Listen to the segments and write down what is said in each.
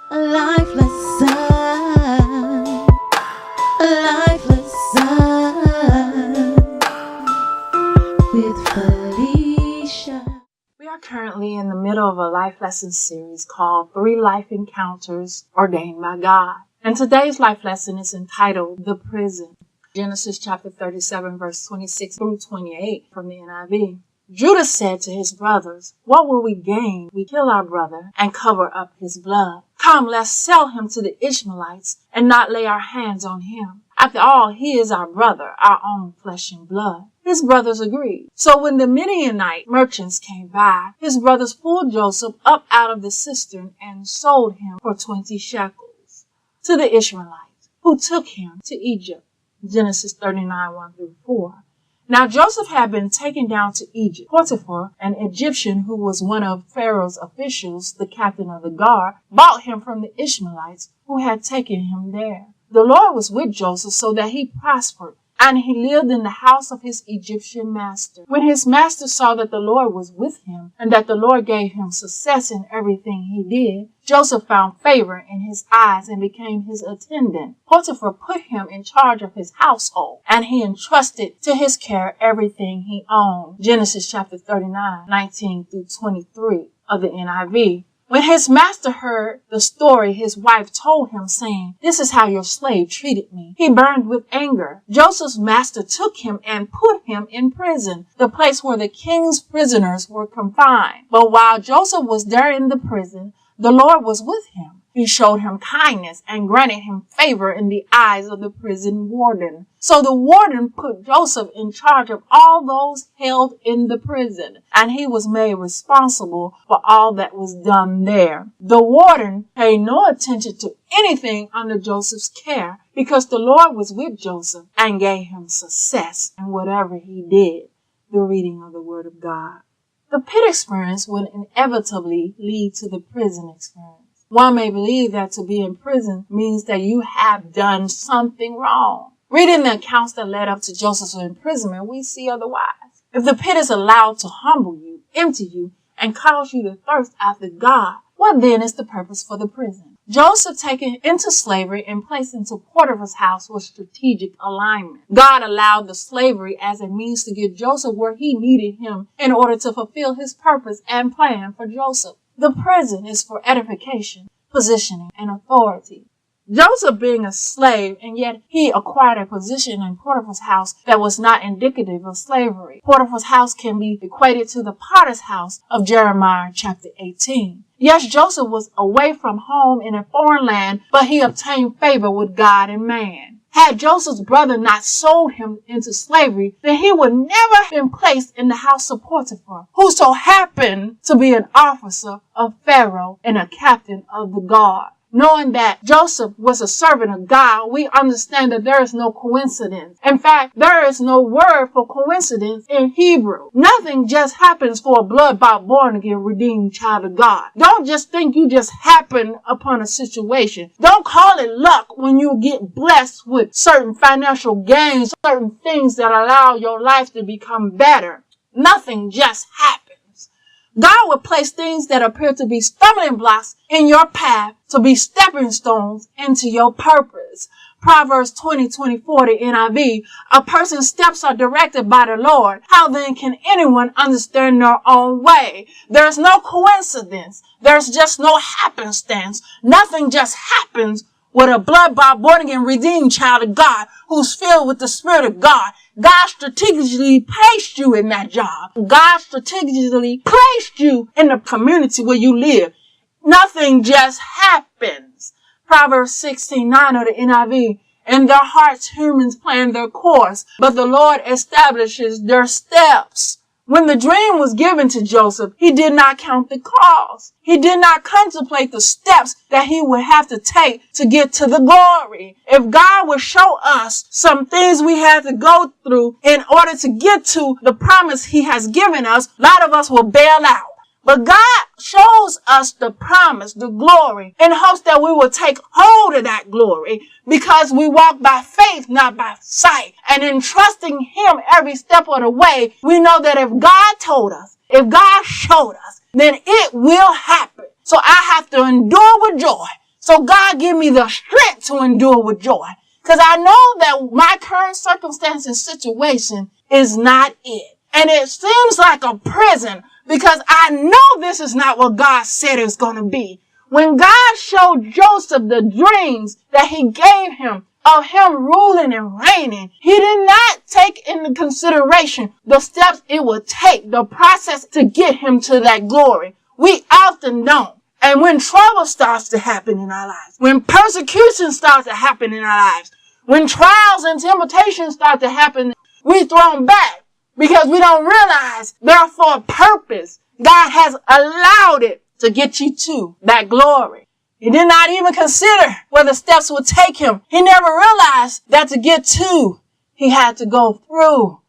A life lesson. A life lesson with Felicia. We are currently in the middle of a life lesson series called 3 Life Encounters Ordained by God. And today's life lesson is entitled The Prison. Genesis chapter 37 verse 26 through 28 from the NIV. Judah said to his brothers, "What will we gain? We kill our brother and cover up his blood. Come, let's sell him to the Ishmaelites and not lay our hands on him. After all, he is our brother, our own flesh and blood." His brothers agreed. So when the Midianite merchants came by, his brothers pulled Joseph up out of the cistern and sold him for 20 shekels to the Ishmaelites, who took him to Egypt. Genesis 39, 1 through 4. Now Joseph had been taken down to Egypt. Potiphar, an Egyptian who was one of Pharaoh's officials, the captain of the guard, bought him from the Ishmaelites who had taken him there. The Lord was with Joseph so that he prospered, and he lived in the house of his Egyptian master. When his master saw that the Lord was with him, and that the Lord gave him success in everything he did, Joseph found favor in his eyes and became his attendant. Potiphar put him in charge of his household, and he entrusted to his care everything he owned. Genesis chapter 39, 19 through 23 of the NIV. When his master heard the story his wife told him, saying, "This is how your slave treated me," he burned with anger. Joseph's master took him and put him in prison, the place where the king's prisoners were confined. But while Joseph was there in the prison, the Lord was with him. He showed him kindness and granted him favor in the eyes of the prison warden. So the warden put Joseph in charge of all those held in the prison, and he was made responsible for all that was done there. The warden paid no attention to anything under Joseph's care because the Lord was with Joseph and gave him success in whatever he did. The reading of the Word of God. The pit experience would inevitably lead to the prison experience. One may believe that to be in prison means that you have done something wrong. Reading the accounts that led up to Joseph's imprisonment, we see otherwise. If the pit is allowed to humble you, empty you, and cause you to thirst after God, what then is the purpose for the prison? Joseph taken into slavery and placed into Potiphar's house was strategic alignment. God allowed the slavery as a means to get Joseph where he needed him in order to fulfill his purpose and plan for Joseph. The prison is for edification, positioning, and authority. Joseph being a slave, and yet he acquired a position in Potiphar's house that was not indicative of slavery. Potiphar's house can be equated to the potter's house of Jeremiah chapter 18. Yes, Joseph was away from home in a foreign land, but he obtained favor with God and man. Had Joseph's brother not sold him into slavery, then he would never have been placed in the house of Potiphar, who so happened to be an officer of Pharaoh and a captain of the guard. Knowing that Joseph was a servant of God, we understand that there is no coincidence. In fact, there is no word for coincidence in Hebrew. Nothing just happens for a blood-bought, born-again, redeemed child of God. Don't just think you just happen upon a situation. Don't call it luck when you get blessed with certain financial gains, certain things that allow your life to become better. Nothing just happens. God will place things that appear to be stumbling blocks in your path to be stepping stones into your purpose. Proverbs 20:24, the NIV. A person's steps are directed by the Lord. How then can anyone understand their own way? There's no coincidence. There's just no happenstance. Nothing just happens with a blood-bought, born-again, redeemed child of God who's filled with the Spirit of God. God strategically placed you in that job. God strategically placed you in the community where you live. Nothing just happens. Proverbs 16:9 of the NIV. In their hearts humans plan their course, but the Lord establishes their steps. When the dream was given to Joseph, he did not count the cost. He did not contemplate the steps that he would have to take to get to the glory. If God would show us some things we had to go through in order to get to the promise he has given us, a lot of us will bail out. But God shows us the promise, the glory, in hopes that we will take hold of that glory because we walk by faith, not by sight. And in trusting him every step of the way, we know that if God told us, if God showed us, then it will happen. So I have to endure with joy So God give me the strength to endure with joy. Because I know that my current circumstance and situation is not it. And it seems like a prison because I know this is not what God said it was going to be. When God showed Joseph the dreams that he gave him of him ruling and reigning, he did not take into consideration the steps it would take, the process to get him to that glory. We often don't. And when trouble starts to happen in our lives, when persecution starts to happen in our lives, when trials and temptations start to happen, we thrown back because we don't realize they're for a purpose. God has allowed it to get you to that glory. He did not even consider where the steps would take him. He never realized that to get to, he had to go through.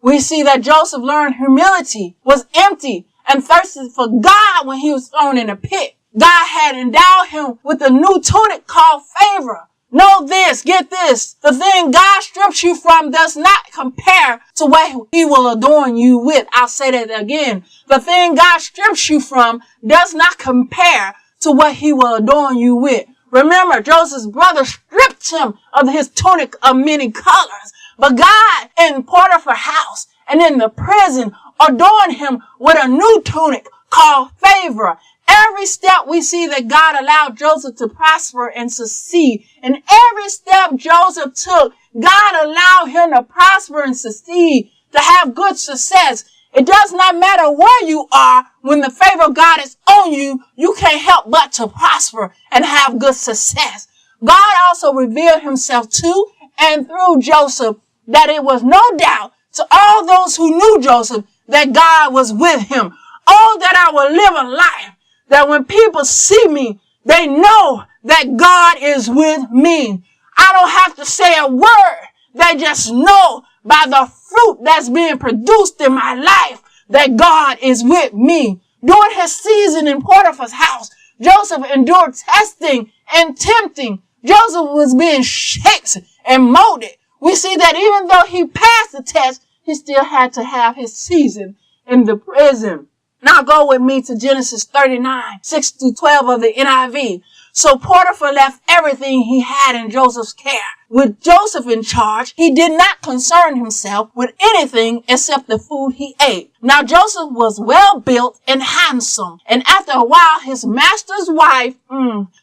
We see that Joseph learned humility, was empty, and thirsted for God when he was thrown in a pit. God had endowed him with a new tunic called favor. Know this, get this. The thing God strips you from does not compare to what he will adorn you with. I'll say that again. The thing God strips you from does not compare to what he will adorn you with. Remember, Joseph's brother stripped him of his tunic of many colors. But God in Potiphar's house and in the prison adorned him with a new tunic called favor. Every step we see that God allowed Joseph to prosper and succeed. And every step Joseph took, God allowed him to prosper and succeed, to have good success. It does not matter where you are. When the favor of God is on you, you can't help but to prosper and have good success. God also revealed himself to and through Joseph that it was no doubt to all those who knew Joseph that God was with him. Oh, that I will live a life that when people see me, they know that God is with me. I don't have to say a word. They just know by the fruit that's being produced in my life that God is with me. During his season in Potiphar's house, Joseph endured testing and tempting. Joseph was being shaped and molded. We see that even though he passed the test, he still had to have his season in the prison. Now go with me to Genesis 39, 6 through 12 of the NIV. So Potiphar left everything he had in Joseph's care. With Joseph in charge, he did not concern himself with anything except the food he ate. Now Joseph was well built and handsome. And after a while, his master's wife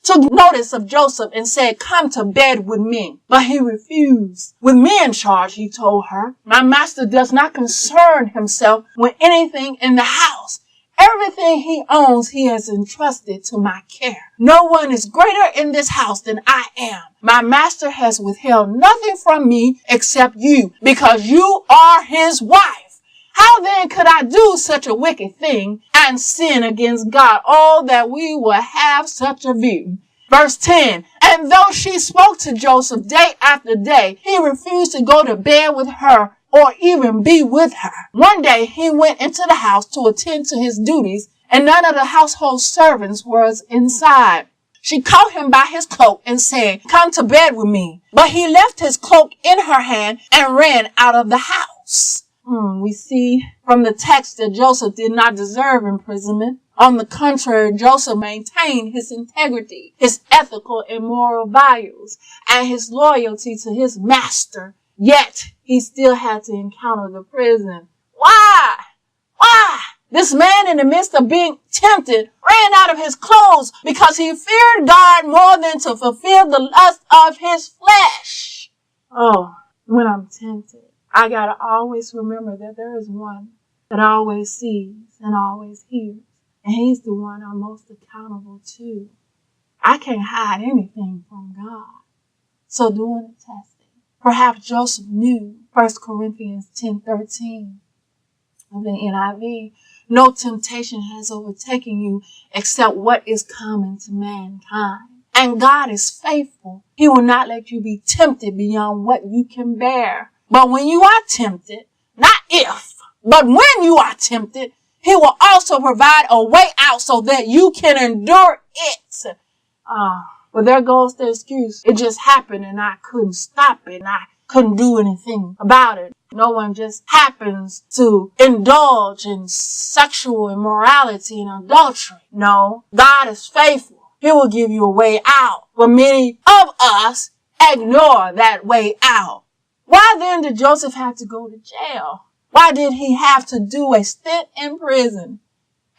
took notice of Joseph and said, "Come to bed with me." But he refused. "With me in charge," he told her, "my master does not concern himself with anything in the house. Everything he owns, he has entrusted to my care. No one is greater in this house than I am. My master has withheld nothing from me except you, because you are his wife. How then could I do such a wicked thing and sin against God? Oh, that we would have such a view." Verse 10, and though she spoke to Joseph day after day, he refused to go to bed with her or even be with her. One day he went into the house to attend to his duties, and none of the household servants was inside. She caught him by his cloak and said, "Come to bed with me." But he left his cloak in her hand and ran out of the house. We see from the text that Joseph did not deserve imprisonment. On the contrary, Joseph maintained his integrity, his ethical and moral values, and his loyalty to his master. Yet, he still had to encounter the prison. Why? Why? This man, in the midst of being tempted, ran out of his clothes because he feared God more than to fulfill the lust of his flesh. Oh, when I'm tempted, I gotta always remember that there is one that always sees and always hears. And he's the one I'm most accountable to. I can't hide anything from God. So during the testing, perhaps Joseph knew 1 Corinthians 10:13 of the NIV. No temptation has overtaken you except what is common to mankind. And God is faithful. He will not let you be tempted beyond what you can bear. But when you are tempted, not if, but when you are tempted, he will also provide a way out so that you can endure it. But there goes the excuse. It just happened and I couldn't stop it and I couldn't do anything about it. No one just happens to indulge in sexual immorality and adultery. No, God is faithful. He will give you a way out. But many of us ignore that way out. Why then did Joseph have to go to jail? Why did he have to do a stint in prison?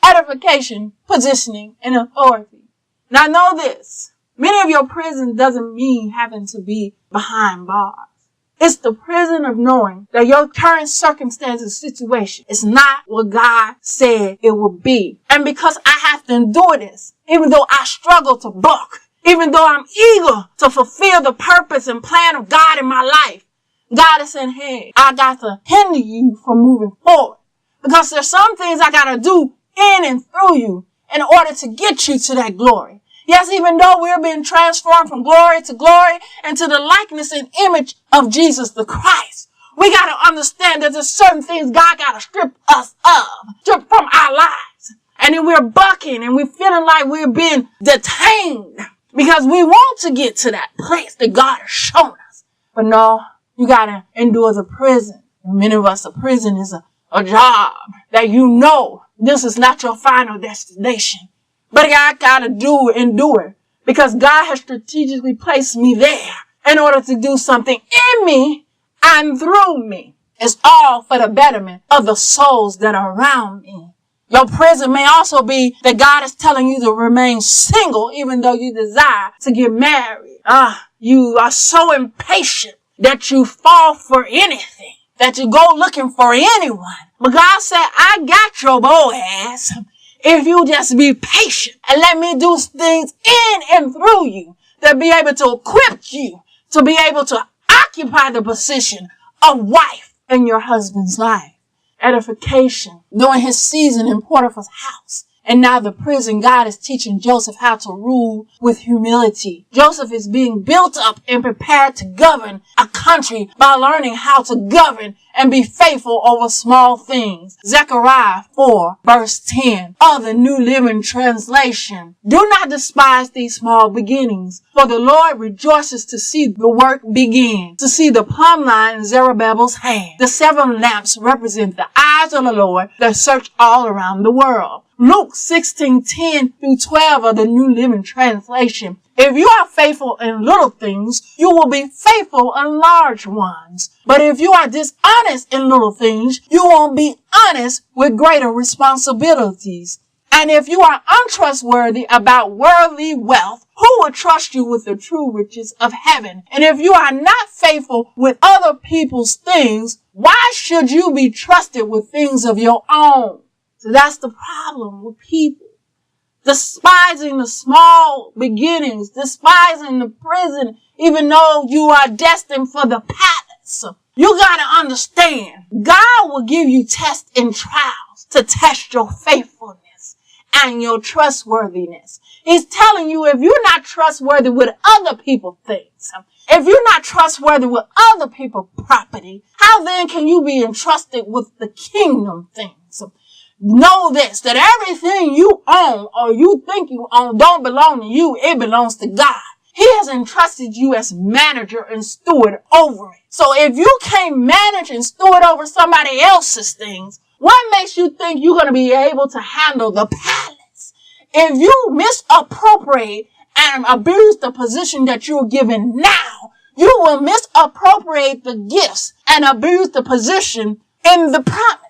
Edification, positioning, and authority. Now know this. Many of your prison doesn't mean having to be behind bars. It's the prison of knowing that your current circumstances, situation is not what God said it would be. And because I have to endure this, even though I struggle to buck, even though I'm eager to fulfill the purpose and plan of God in my life, God is saying, hey, I got to hinder you from moving forward. Because there's some things I got to do in and through you in order to get you to that glory. Yes, even though we're being transformed from glory to glory and to the likeness and image of Jesus the Christ, we got to understand that there's certain things God got to strip us of, strip from our lives. And then we're bucking and we're feeling like we're being detained because we want to get to that place that God has shown us. But no, you got to endure the prison. And many of us, the prison is a job that you know this is not your final destination. But I got to endure because God has strategically placed me there in order to do something in me and through me. It's all for the betterment of the souls that are around me. Your prison may also be that God is telling you to remain single even though you desire to get married. You are so impatient that you fall for anything, that you go looking for anyone. But God said, I got your Boaz. If you just be patient and let me do things in and through you to be able to equip you to be able to occupy the position of wife in your husband's life. Edification during his season in Potiphar's house. And now the prison, God is teaching Joseph how to rule with humility. Joseph is being built up and prepared to govern a country by learning how to govern and be faithful over small things. Zechariah 4 verse 10 of the New Living Translation. Do not despise these small beginnings, for the Lord rejoices to see the work begin, to see the plumb line in Zerubbabel's hand. The 7 lamps represent the eyes of the Lord that search all around the world. Luke 16:10 through 12 of the New Living Translation. If you are faithful in little things, you will be faithful in large ones. But if you are dishonest in little things, you won't be honest with greater responsibilities. And if you are untrustworthy about worldly wealth, who will trust you with the true riches of heaven? And if you are not faithful with other people's things, why should you be trusted with things of your own? So that's the problem with people. Despising the small beginnings, despising the prison, even though you are destined for the palace. You got to understand, God will give you tests and trials to test your faithfulness and your trustworthiness. He's telling you if you're not trustworthy with other people's things, if you're not trustworthy with other people's property, how then can you be entrusted with the kingdom things? Know this, that everything you own or you think you own don't belong to you. It belongs to God. He has entrusted you as manager and steward over it. So if you can't manage and steward over somebody else's things, what makes you think you're going to be able to handle the palace? If you misappropriate and abuse the position that you're given now, you will misappropriate the gifts and abuse the position in the promise.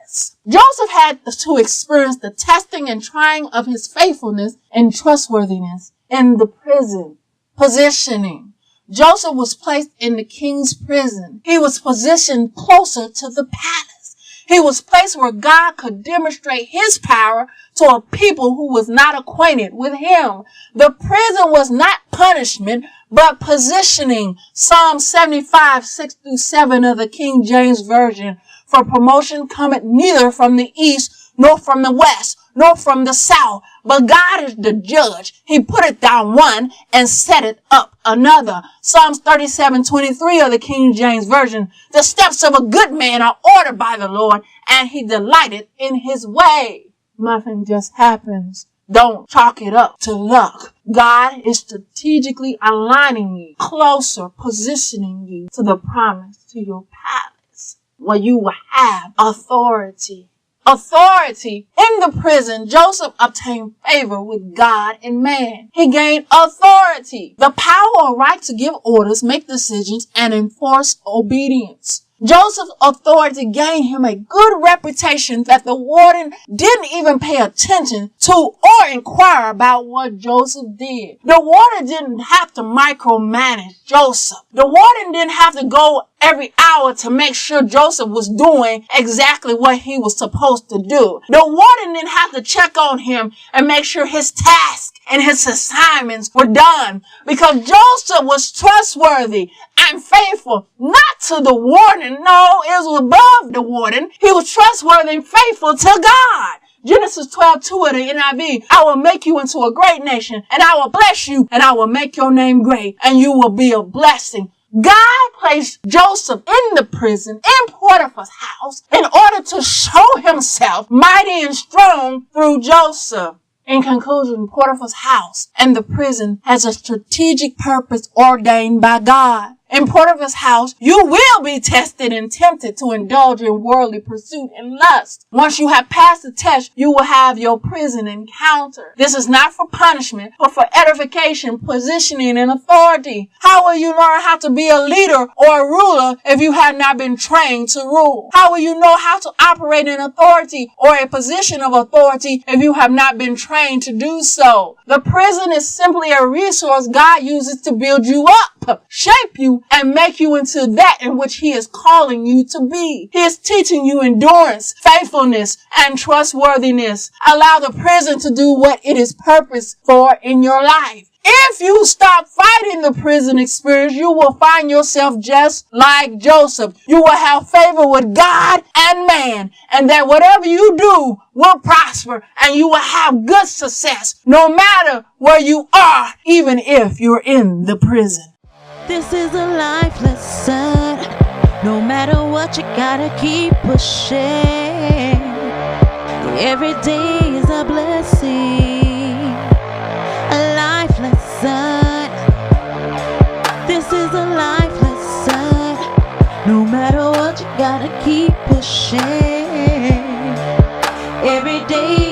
Joseph had to experience the testing and trying of his faithfulness and trustworthiness in the prison. Positioning. Joseph was placed in the king's prison. He was positioned closer to the palace. He was placed where God could demonstrate his power to a people who was not acquainted with him. The prison was not punishment, but positioning. Psalm 75, 6-7 of the King James Version. For promotion cometh neither from the east, nor from the west, nor from the south. But God is the judge. He putteth down one and setteth up another. Psalms 37:23 of the King James Version. The steps of a good man are ordered by the Lord, and he delighteth in his way. Nothing just happens. Don't chalk it up to luck. God is strategically aligning you closer, positioning you to the promise, to your palace, where you will have authority, authority in the prison, Joseph obtained favor with God and man. He gained authority, the power or right to give orders, make decisions, and enforce obedience. Joseph's authority gained him a good reputation that the warden didn't even pay attention to or inquire about what Joseph did. The warden didn't have to micromanage Joseph. The warden didn't have to go every hour to make sure Joseph was doing exactly what he was supposed to do. The warden didn't have to check on him and make sure his tasks and his assignments were done, because Joseph was trustworthy and faithful, not to the warden. No, it was above the warden. He was trustworthy and faithful to God. Genesis 12:2 of the NIV, I will make you into a great nation, and I will bless you, and I will make your name great, and you will be a blessing. God placed Joseph in the prison in Potiphar's house in order to show himself mighty and strong through Joseph. In conclusion, Potiphar's house and the prison has a strategic purpose ordained by God. In Potiphar's house, you will be tested and tempted to indulge in worldly pursuit and lust. Once you have passed the test, you will have your prison encounter. This is not for punishment, but for edification, positioning, and authority. How will you learn how to be a leader or a ruler if you have not been trained to rule? How will you know how to operate in authority or a position of authority if you have not been trained to do so? The prison is simply a resource God uses to build you up, shape you, and make you into that in which He is calling you to be. He is teaching you endurance, faithfulness, and trustworthiness. Allow the prison to do what it is purposed for in your life. If you stop fighting the prison experience, you will find yourself just like Joseph. You will have favor with God and man, and that whatever you do will prosper, and you will have good success no matter where you are, even if you're in the prison. This is a life lesson. No matter what, you gotta keep pushing. Every day is a blessing. A life lesson. This is a life lesson. No matter what, you gotta keep pushing. Every day